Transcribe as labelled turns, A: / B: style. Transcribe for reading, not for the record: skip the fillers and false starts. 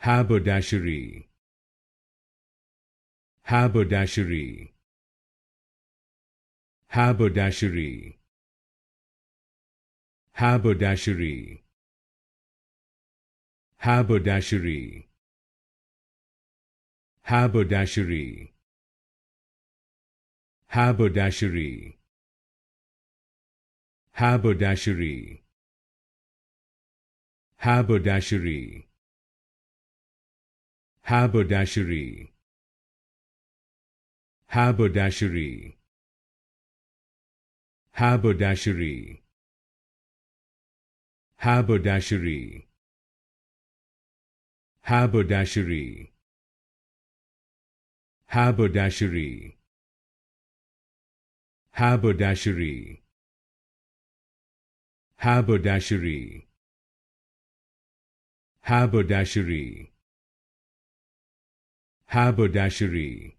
A: Haberdashery. Haberdashery. Haberdashery. Haberdashery. Haberdashery. Haberdashery. Haberdashery. Haberdashery. Haberdashery. Haberdashery. Haberdashery. Haberdashery. Haberdashery. Haberdashery. Haberdashery. Haberdashery. Haberdashery. Haberdashery. Haberdashery.